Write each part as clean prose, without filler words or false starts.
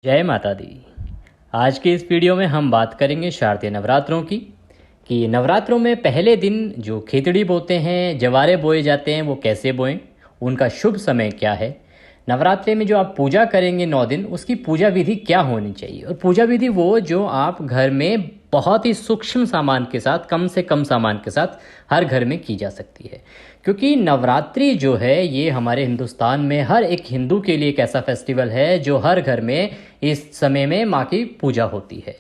जय माता दी। आज के इस वीडियो में हम बात करेंगे शारदीय नवरात्रों की कि नवरात्रों में पहले दिन जो खेतड़ी बोते हैं, जवारे बोए जाते हैं, वो कैसे बोएं, उनका शुभ समय क्या है। नवरात्रि में जो आप पूजा करेंगे 9 दिन, उसकी पूजा विधि क्या होनी चाहिए। और पूजा विधि वो जो आप घर में बहुत ही सूक्ष्म सामान के साथ, कम से कम सामान के साथ हर घर में की जा सकती है। क्योंकि नवरात्रि जो है ये हमारे हिंदुस्तान में हर एक हिंदू के लिए एक ऐसा फेस्टिवल है जो हर घर में इस समय में माँ की पूजा होती है।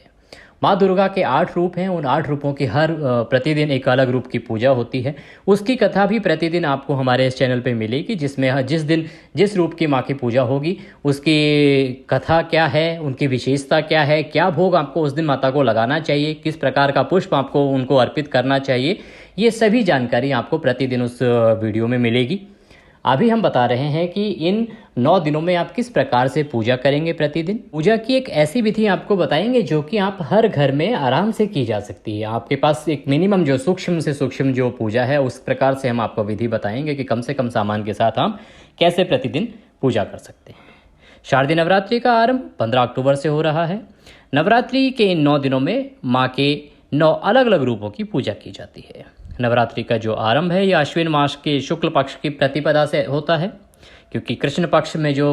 माँ दुर्गा के 8 रूप हैं, उन 8 रूपों की हर प्रतिदिन एक अलग रूप की पूजा होती है। उसकी कथा भी प्रतिदिन आपको हमारे इस चैनल पे मिलेगी, जिसमें जिस दिन जिस रूप की माँ की पूजा होगी उसकी कथा क्या है, उनकी विशेषता क्या है, क्या भोग आपको उस दिन माता को लगाना चाहिए, किस प्रकार का पुष्प आपको उनको अर्पित करना चाहिए, ये सभी जानकारी आपको प्रतिदिन उस वीडियो में मिलेगी। अभी हम बता रहे हैं कि इन 9 दिनों में आप किस प्रकार से पूजा करेंगे। प्रतिदिन पूजा की एक ऐसी विधि आपको बताएंगे जो कि आप हर घर में आराम से की जा सकती है। आपके पास एक मिनिमम जो सूक्ष्म से सूक्ष्म जो पूजा है, उस प्रकार से हम आपको विधि बताएंगे कि कम से कम सामान के साथ हम कैसे प्रतिदिन पूजा कर सकते हैं। शारदीय नवरात्रि का आरंभ 15 अक्टूबर से हो रहा है। नवरात्रि के इन 9 दिनों में माँ के 9 अलग अलग रूपों की पूजा की जाती है। नवरात्रि का जो आरंभ है यह अश्विन मास के शुक्ल पक्ष की प्रतिपदा से होता है, क्योंकि कृष्ण पक्ष में जो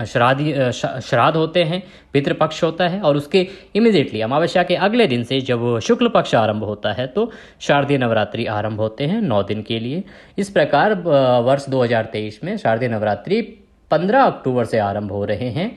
श्राद्ध होते हैं, पितृपक्ष होता है, और उसके इमिडिएटली अमावस्या के अगले दिन से जब शुक्ल पक्ष आरंभ होता है तो शारदीय नवरात्रि आरंभ होते हैं 9 दिन के लिए। इस प्रकार वर्ष 2023 में शारदीय नवरात्रि 15 अक्टूबर से आरंभ हो रहे हैं।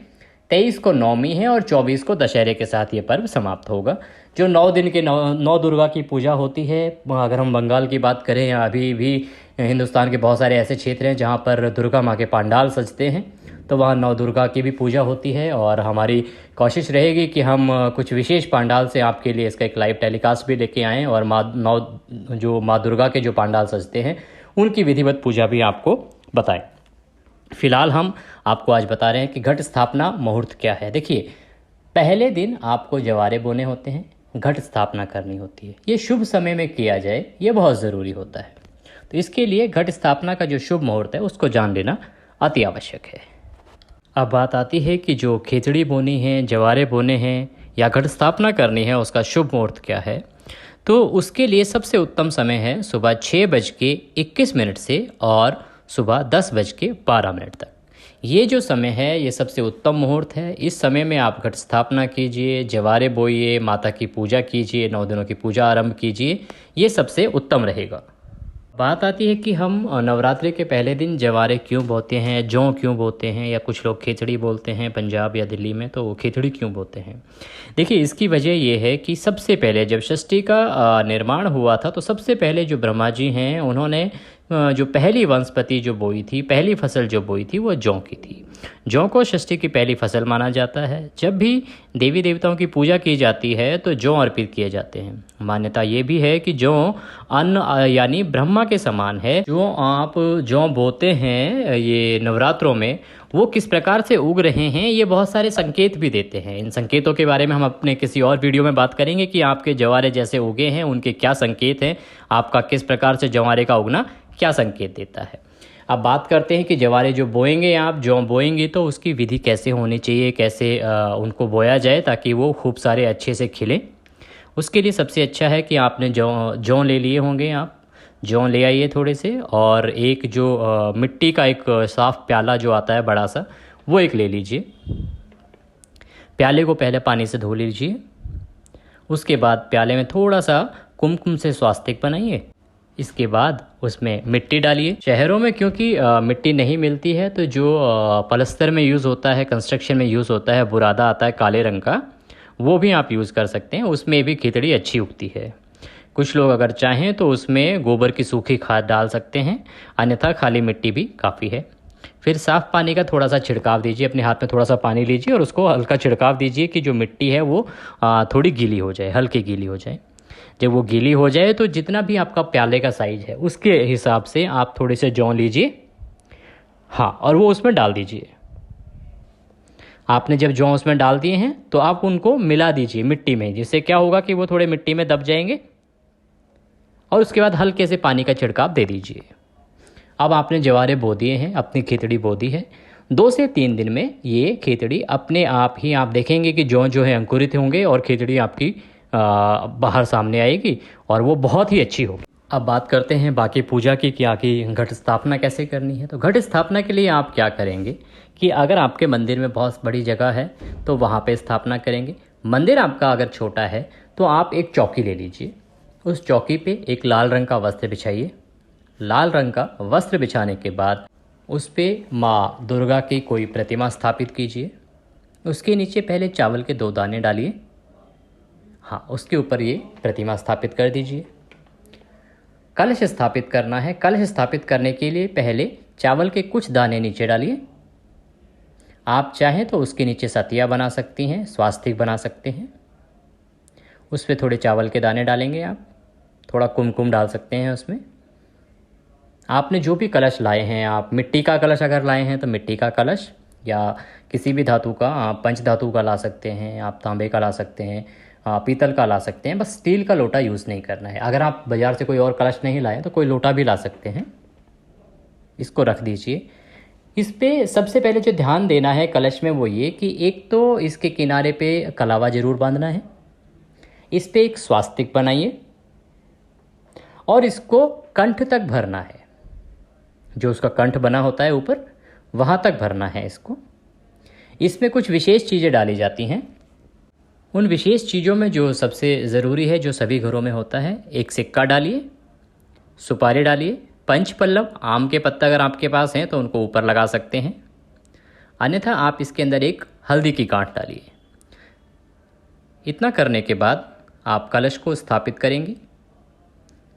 23 को नवमी है और 24 को दशहरे के साथ ये पर्व समाप्त होगा। जो 9 दिन के नौ दुर्गा की पूजा होती है, अगर हम बंगाल की बात करें या अभी भी हिंदुस्तान के बहुत सारे ऐसे क्षेत्र हैं जहाँ पर दुर्गा माँ के पंडाल सजते हैं, तो वहाँ 9 दुर्गा की भी पूजा होती है। और हमारी कोशिश रहेगी कि हम कुछ विशेष पंडाल से आपके लिए इसका एक लाइव टेलीकास्ट भी लेके आएँ और माँ दुर्गा के जो पंडाल सजते हैं उनकी विधिवत पूजा भी आपको बताएं। फिलहाल हम आपको आज बता रहे हैं कि घट स्थापना मुहूर्त क्या है। देखिए, पहले दिन आपको जवारे बोने होते हैं, घट स्थापना करनी होती है। ये शुभ समय में किया जाए, ये बहुत ज़रूरी होता है। तो इसके लिए घट स्थापना का जो शुभ मुहूर्त है उसको जान लेना अति आवश्यक है। अब बात आती है कि जो खिचड़ी बोनी है, जवारे बोने हैं या घट स्थापना करनी है, उसका शुभ मुहूर्त क्या है। तो उसके लिए सबसे उत्तम समय है सुबह 6:21 से और सुबह 10:12 तक। ये जो समय है ये सबसे उत्तम मुहूर्त है। इस समय में आप घट स्थापना कीजिए, जवारे बोइए, माता की पूजा कीजिए, 9 दिनों की पूजा आरंभ कीजिए, ये सबसे उत्तम रहेगा। बात आती है कि हम नवरात्रि के पहले दिन जवारे क्यों बोते हैं, जौ क्यों बोते हैं, या कुछ लोग खिचड़ी बोलते हैं पंजाब या दिल्ली में, तो वो खिचड़ी क्यों बोते हैं। देखिए, इसकी वजह ये है कि सबसे पहले जब षष्ठी का निर्माण हुआ था तो सबसे पहले जो ब्रह्मा जी हैं उन्होंने जो पहली वनस्पति जो बोई थी, पहली फसल जो बोई थी, वो जौ की थी। जौ को षष्ठी की पहली फसल माना जाता है। जब भी देवी देवताओं की पूजा की जाती है तो जौ अर्पित किए जाते हैं। मान्यता ये भी है कि जौ अन्न यानी ब्रह्मा के समान है। जो आप जौ बोते हैं ये नवरात्रों में, वो किस प्रकार से उग रहे हैं, ये बहुत सारे संकेत भी देते हैं। इन संकेतों के बारे में हम अपने किसी और वीडियो में बात करेंगे कि आपके जवारे जैसे उगे हैं उनके क्या संकेत हैं, आपका किस प्रकार से जवारे का उगना क्या संकेत देता है। अब बात करते हैं कि जवारे जो बोएंगे, आप जौ बोएंगे तो उसकी विधि कैसे होनी चाहिए, कैसे उनको बोया जाए ताकि वो खूब सारे अच्छे से खिले। उसके लिए सबसे अच्छा है कि आपने जौ ले लिए होंगे, आप जौ ले आइए थोड़े से, और एक जो मिट्टी का एक साफ़ प्याला जो आता है बड़ा सा, वो एक ले लीजिए। प्याले को पहले पानी से धो लीजिए। उसके बाद प्याले में थोड़ा सा कुमकुम से स्वास्तिक बनाइए। इसके बाद उसमें मिट्टी डालिए। शहरों में क्योंकि मिट्टी नहीं मिलती है तो जो पलस्तर में यूज़ होता है, कंस्ट्रक्शन में यूज़ होता है, बुरादा आता है काले रंग का, वो भी आप यूज़ कर सकते हैं। उसमें भी खिचड़ी अच्छी उगती है। कुछ लोग अगर चाहें तो उसमें गोबर की सूखी खाद डाल सकते हैं, अन्यथा खाली मिट्टी भी काफ़ी है। फिर साफ़ पानी का थोड़ा सा छिड़काव दीजिए। अपने हाथ में थोड़ा सा पानी लीजिए और उसको हल्का छिड़काव दीजिए कि जो मिट्टी है वो थोड़ी गीली हो जाए, हल्की गीली हो जाए। जब वो गीली हो जाए तो जितना भी आपका प्याले का साइज़ है उसके हिसाब से आप थोड़े से जौ लीजिए, हाँ, और वो उसमें डाल दीजिए। आपने जब जौ उसमें डाल दिए हैं तो आप उनको मिला दीजिए मिट्टी में, जिससे क्या होगा कि वो थोड़े मिट्टी में दब जाएंगे। और उसके बाद हल्के से पानी का छिड़काव दे दीजिए। अब आपने जवारे बो दिए हैं, अपनी खिचड़ी बो दी है, 2 से 3 दिन में ये खेतड़ी अपने आप ही आप देखेंगे कि जौ जो है अंकुरित होंगे और खेतड़ी आपकी बाहर सामने आएगी और वो बहुत ही अच्छी होगी। अब बात करते हैं बाकी पूजा की कि आगे घट स्थापना कैसे करनी है। तो घट स्थापना के लिए आप क्या करेंगे कि अगर आपके मंदिर में बहुत बड़ी जगह है तो वहाँ पे स्थापना करेंगे। मंदिर आपका अगर छोटा है तो आप एक चौकी ले लीजिए, उस चौकी पे एक लाल रंग का वस्त्र बिछाइए। लाल रंग का वस्त्र बिछाने के बाद उस पर माँ दुर्गा की कोई प्रतिमा स्थापित कीजिए। उसके नीचे पहले चावल के 2 दाने डालिए, हाँ उसके ऊपर ये प्रतिमा स्थापित कर दीजिए। कलश स्थापित करना है। कलश स्थापित करने के लिए पहले चावल के कुछ दाने नीचे डालिए। आप चाहें तो उसके नीचे सतिया बना सकती हैं, स्वास्तिक बना सकते हैं। उस पर थोड़े चावल के दाने डालेंगे आप, थोड़ा कुमकुम डाल सकते हैं उसमें। आपने जो भी कलश लाए हैं, आप मिट्टी का कलश अगर लाए हैं तो मिट्टी का कलश, या किसी भी धातु का, आप पंच धातु का ला सकते हैं, आप तांबे का ला सकते हैं, पीतल का ला सकते हैं। बस स्टील का लोटा यूज़ नहीं करना है। अगर आप बाज़ार से कोई और कलश नहीं लाए तो कोई लोटा भी ला सकते हैं। इसको रख दीजिए। इस पे सबसे पहले जो ध्यान देना है कलश में वो ये कि एक तो इसके किनारे पे कलावा ज़रूर बांधना है, इस पे एक स्वास्तिक बनाइए और इसको कंठ तक भरना है। जो उसका कंठ बना होता है ऊपर, वहाँ तक भरना है इसको। इसमें कुछ विशेष चीज़ें डाली जाती हैं। उन विशेष चीज़ों में जो सबसे ज़रूरी है, जो सभी घरों में होता है, एक सिक्का डालिए, सुपारी डालिए, पंच पल्लव, आम के पत्ता अगर आपके पास हैं तो उनको ऊपर लगा सकते हैं, अन्यथा आप इसके अंदर एक हल्दी की गांठ डालिए। इतना करने के बाद आप कलश को स्थापित करेंगे।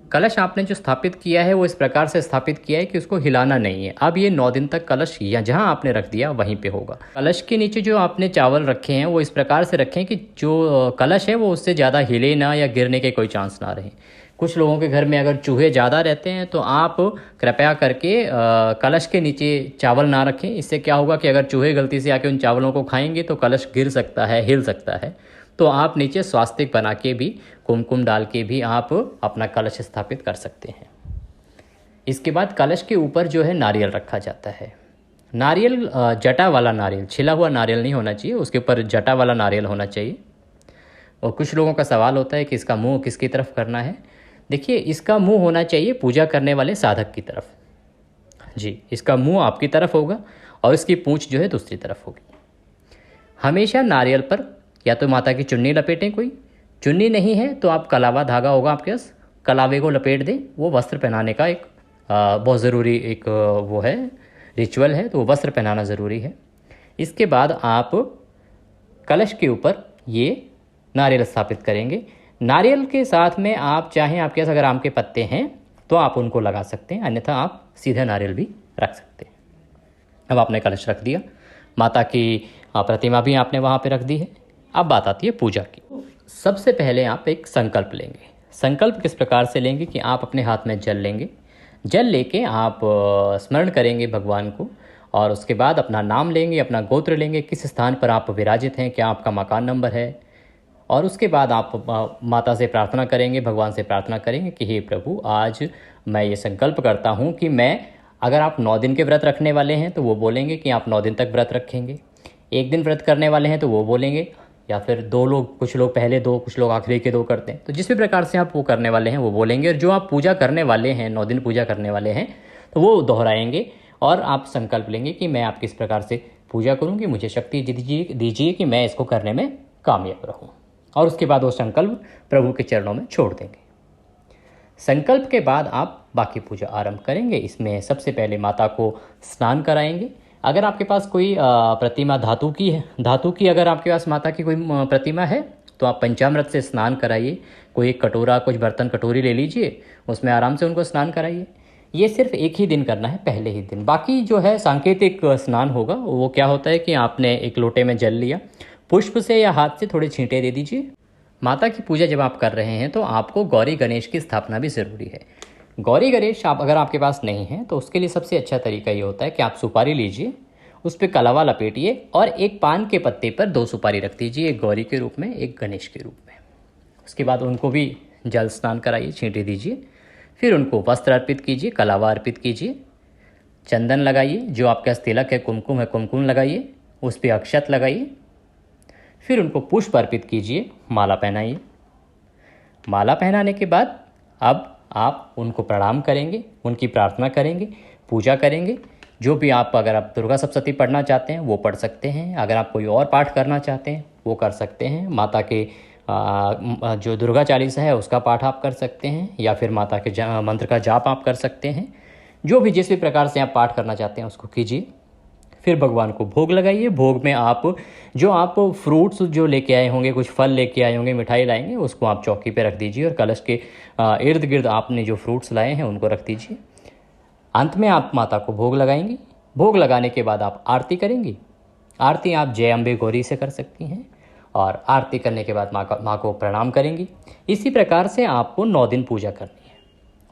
कलश आपने जो स्थापित किया है वो इस प्रकार से स्थापित किया है कि उसको हिलाना नहीं है। अब ये 9 दिन तक कलश या जहाँ आपने रख दिया वहीं पे होगा। कलश के नीचे जो आपने चावल रखे हैं वो इस प्रकार से रखें कि जो कलश है वो उससे ज़्यादा हिले ना या गिरने के कोई चांस ना रहे। कुछ लोगों के घर में अगर चूहे ज़्यादा रहते हैं तो आप कृपया करके कलश के नीचे चावल ना रखें। इससे क्या होगा कि अगर चूहे गलती से आके उन चावलों को खाएंगे तो कलश गिर सकता है, हिल सकता है। तो आप नीचे स्वास्तिक बना के भी, कुमकुम डाल के भी आप अपना कलश स्थापित कर सकते हैं। इसके बाद कलश के ऊपर जो है नारियल रखा जाता है। नारियल जटा वाला नारियल, छिला हुआ नारियल नहीं होना चाहिए, उसके ऊपर जटा वाला नारियल होना चाहिए। और कुछ लोगों का सवाल होता है कि इसका मुंह किसकी तरफ करना है। देखिए, इसका मुंह होना चाहिए पूजा करने वाले साधक की तरफ। जी, इसका मुंह आपकी तरफ होगा और इसकी पूंछ जो है दूसरी तरफ होगी। हमेशा नारियल पर या तो माता की चुन्नी लपेटें, कोई चुन्नी नहीं है तो आप कलावा धागा होगा आपके पास, कलावे को लपेट दें। वो वस्त्र पहनाने का एक बहुत ज़रूरी एक वो है, रिचुअल है, तो वो वस्त्र पहनाना ज़रूरी है। इसके बाद आप कलश के ऊपर ये नारियल स्थापित करेंगे। नारियल के साथ में आप चाहें, आपके पास अगर आम के पत्ते हैं तो आप उनको लगा सकते हैं, अन्यथा आप सीधा नारियल भी रख सकते हैं। अब आपने कलश रख दिया, माता की प्रतिमा भी आपने वहाँ पे रख दी है। अब बात आती है पूजा की। सबसे पहले आप एक संकल्प लेंगे। संकल्प किस प्रकार से लेंगे कि आप अपने हाथ में जल लेंगे। जल लेके आप स्मरण करेंगे भगवान को और उसके बाद अपना नाम लेंगे, अपना गोत्र लेंगे, किस स्थान पर आप विराजित हैं, क्या आपका मकान नंबर है। और उसके बाद आप माता से प्रार्थना करेंगे, भगवान से प्रार्थना करेंगे कि हे प्रभु, आज मैं ये संकल्प करता हूँ कि मैं, अगर आप 9 दिन के व्रत रखने वाले हैं तो वो बोलेंगे कि आप 9 दिन तक व्रत रखेंगे। 1 दिन व्रत करने वाले हैं तो वो बोलेंगे, या फिर 2 लोग, कुछ लोग पहले 2, कुछ लोग आखिरी के 2 करते हैं। तो जिस भी प्रकार से आप वो करने वाले हैं वो बोलेंगे। और जो आप पूजा करने वाले हैं, 9 दिन पूजा करने वाले हैं, तो वो दोहराएंगे और आप संकल्प लेंगे कि मैं आपकी इस प्रकार से पूजा करूँगी, मुझे शक्ति दीजिए कि मैं इसको करने में कामयाब रहूँ। और उसके बाद वो संकल्प प्रभु के चरणों में छोड़ देंगे। संकल्प के बाद आप बाकी पूजा आरंभ करेंगे। इसमें सबसे पहले माता को स्नान कराएंगे। अगर आपके पास कोई प्रतिमा धातु की है, धातु की अगर आपके पास माता की कोई प्रतिमा है तो आप पंचामृत से स्नान कराइए। कोई एक कटोरा, कुछ बर्तन, कटोरी ले लीजिए, उसमें आराम से उनको स्नान कराइए। ये सिर्फ एक ही दिन करना है, पहले ही दिन। बाकी जो है सांकेतिक स्नान होगा, वो क्या होता है कि आपने एक लोटे में जल लिया, पुष्प से या हाथ से थोड़े छींटे दे दीजिए। माता की पूजा जब आप कर रहे हैं तो आपको गौरी गणेश की स्थापना भी ज़रूरी है। गौरी गणेश आप अगर आपके पास नहीं है तो उसके लिए सबसे अच्छा तरीका ये होता है कि आप सुपारी लीजिए, उस पर कलावा लपेटिए और एक पान के पत्ते पर 2 सुपारी रख दीजिए, एक गौरी के रूप में, एक गणेश के रूप में। उसके बाद उनको भी जल स्नान कराइए, छींटे दीजिए, फिर उनको वस्त्र अर्पित कीजिए, कलावा अर्पित कीजिए। चंदन लगाइए, जो आपके पास तिलक है, कुमकुम है, कुमकुम लगाइए, उस पर अक्षत लगाइए। फिर उनको पुष्प अर्पित कीजिए, माला पहनाइए। माला पहनाने के बाद अब आप उनको प्रणाम करेंगे, उनकी प्रार्थना करेंगे, पूजा करेंगे। जो भी आप, अगर आप दुर्गा सप्तशती पढ़ना चाहते हैं वो पढ़ सकते हैं, अगर आप कोई और पाठ करना चाहते हैं वो कर सकते हैं। माता के जो दुर्गा चालीसा है उसका पाठ आप कर सकते हैं, या फिर माता के मंत्र का जाप आप कर सकते हैं। जो भी जिस भी प्रकार से आप पाठ करना चाहते हैं उसको कीजिए। फिर भगवान को भोग लगाइए। भोग में आप फ्रूट्स जो लेके आए होंगे, कुछ फल लेके आए होंगे, मिठाई लाएंगे, उसको आप चौकी पे रख दीजिए और कलश के इर्द गिर्द आपने जो फ्रूट्स लाए हैं उनको रख दीजिए। अंत में आप माता को भोग लगाएंगी। भोग लगाने के बाद आप आरती करेंगी। आरती आप जय अम्बे गौरी से कर सकती हैं, और आरती करने के बाद माँ को प्रणाम करेंगी। इसी प्रकार से आपको 9 दिन पूजा करनी है,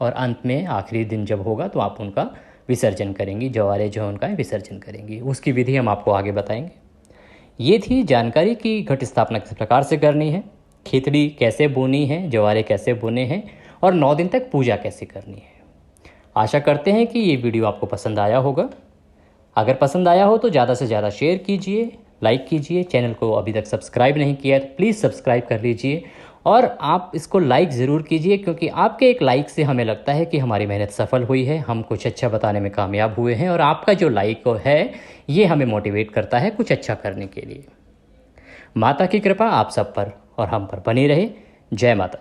और अंत में आखिरी दिन जब होगा तो आप उनका विसर्जन करेंगी, जवारे जो है उनका विसर्जन करेंगी। उसकी विधि हम आपको आगे बताएंगे। ये थी जानकारी कि घट स्थापना किस प्रकार से करनी है, खिचड़ी कैसे बोनी है, जवारे कैसे बोने हैं, और 9 दिन तक पूजा कैसे करनी है। आशा करते हैं कि ये वीडियो आपको पसंद आया होगा। अगर पसंद आया हो तो ज़्यादा से ज़्यादा शेयर कीजिए, लाइक कीजिए। चैनल को अभी तक सब्सक्राइब नहीं किया है तो प्लीज़ सब्सक्राइब कर लीजिए, और आप इसको लाइक ज़रूर कीजिए, क्योंकि आपके एक लाइक से हमें लगता है कि हमारी मेहनत सफल हुई है, हम कुछ अच्छा बताने में कामयाब हुए हैं। और आपका जो लाइक है ये हमें मोटिवेट करता है कुछ अच्छा करने के लिए। माता की कृपा आप सब पर और हम पर बनी रहे। जय माता।